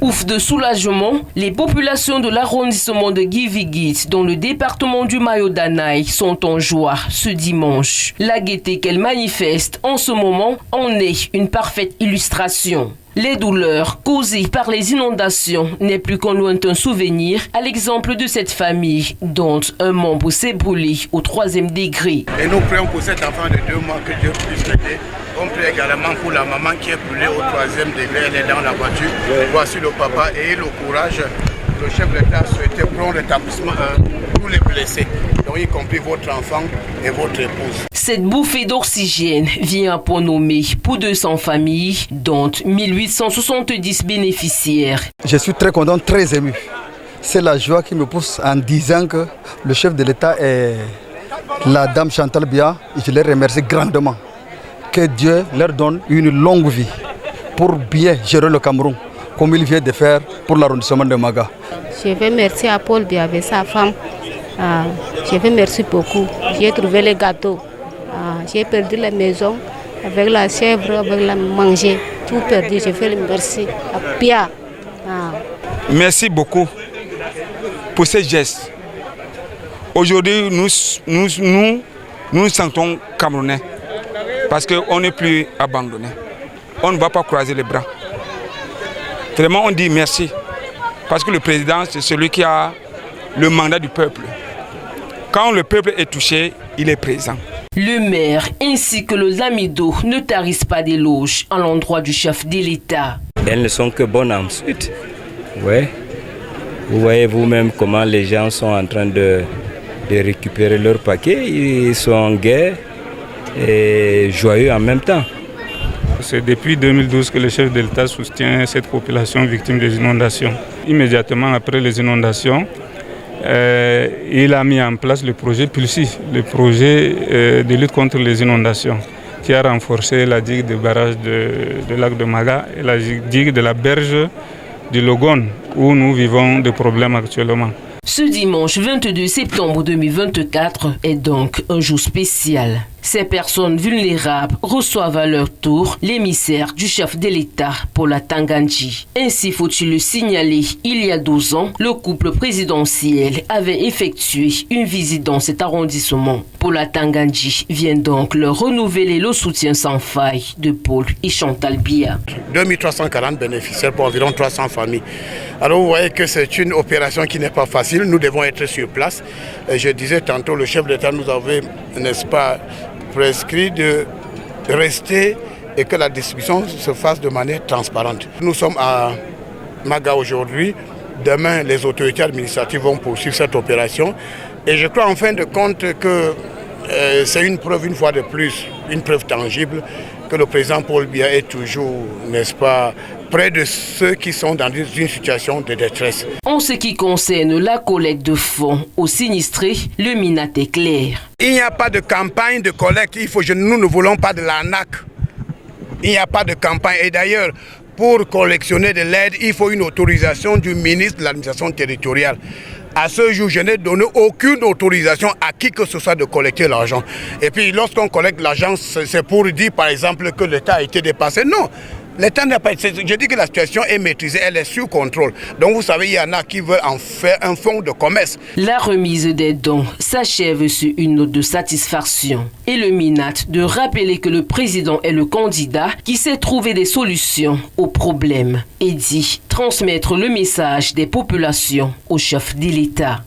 Ouf de soulagement, les populations de l'arrondissement de Guiviguit, dans le département du Mayo-Danaï, sont en joie ce dimanche. La gaieté qu'elles manifestent en ce moment en est une parfaite illustration. Les douleurs causées par les inondations n'est plus qu'un lointain souvenir, à l'exemple de cette famille dont un membre s'est brûlé au 3e degré. Et nous prions pour cet enfant de 2 mois que Dieu puisse l'aider. On prie également pour la maman qui est brûlée au 3e degré, elle est dans la voiture. Voici le papa et le courage. Le chef de l'État souhaitait prendre rétablissement à tous les blessés, donc y compris votre enfant et votre épouse. Cette bouffée d'oxygène vient à point nommé pour 200 familles, dont 1870 bénéficiaires. Je suis très content, très ému. C'est la joie qui me pousse en disant que le chef de l'État et la dame Chantal Biya, je les remercie grandement. Que Dieu leur donne une longue vie pour bien gérer le Cameroun, comme il vient de faire pour l'arrondissement de Maga. Je vais remercier à Paul Biya et sa femme. Je vais remercier beaucoup. J'ai trouvé les gâteaux. J'ai perdu la maison avec la chèvre, avec la manger. Tout perdu. Je vais remercier à Biya. Merci beaucoup pour ces gestes. Aujourd'hui, nous nous sentons Camerounais parce qu'on n'est plus abandonnés. On ne va pas croiser les bras. Vraiment, on dit merci. Parce que le président, c'est celui qui a le mandat du peuple. Quand le peuple est touché, il est présent. Le maire ainsi que le Lamido ne tarissent pas d'éloges à l'endroit du chef de l'État. Elles ne sont que bonnes ensuite. Ouais. Vous voyez vous-même comment les gens sont en train de récupérer leur paquet. Ils sont gais et joyeux en même temps. C'est depuis 2012 que le chef de l'État soutient cette population victime des inondations. Immédiatement après les inondations, il a mis en place le projet Pulsi, le projet de lutte contre les inondations, qui a renforcé la digue de barrage de lac de Maga et la digue de la berge du Logon, où nous vivons des problèmes actuellement. Ce dimanche 22 septembre 2024 est donc un jour spécial. Ces personnes vulnérables reçoivent à leur tour l'émissaire du chef de l'État, Paula Tangandji. Ainsi, faut-il le signaler, il y a 12 ans, le couple présidentiel avait effectué une visite dans cet arrondissement. Paula Tangandji vient donc leur renouveler le soutien sans faille de Paul et Chantal Biya. 2340 bénéficiaires pour environ 300 familles. Alors vous voyez que c'est une opération qui n'est pas facile, nous devons être sur place. Et je disais tantôt, le chef de l'État nous avait, n'est-ce pas, prescrit de rester et que la distribution se fasse de manière transparente. Nous sommes à Maga aujourd'hui. Demain, les autorités administratives vont poursuivre cette opération. Et je crois en fin de compte que c'est une preuve, une fois de plus, une preuve tangible que le président Paul Biya est toujours, n'est-ce pas, près de ceux qui sont dans une situation de détresse. En ce qui concerne la collecte de fonds aux sinistrés, le MINAT est clair. Il n'y a pas de campagne de collecte, nous ne voulons pas de l'arnaque. Il n'y a pas de campagne. Et d'ailleurs, pour collectionner de l'aide, il faut une autorisation du ministre de l'administration territoriale. À ce jour, je n'ai donné aucune autorisation à qui que ce soit de collecter l'argent. Et puis, lorsqu'on collecte l'argent, c'est pour dire, par exemple, que l'État a été dépassé. Non. L'État n'a pas été... Je dis que la situation est maîtrisée, elle est sous contrôle. Donc vous savez, il y en a qui veulent en faire un fonds de commerce. La remise des dons s'achève sur une note de satisfaction. Et le MINAT de rappeler que le président est le candidat qui sait trouver des solutions aux problèmes et dit transmettre le message des populations au chef de l'État.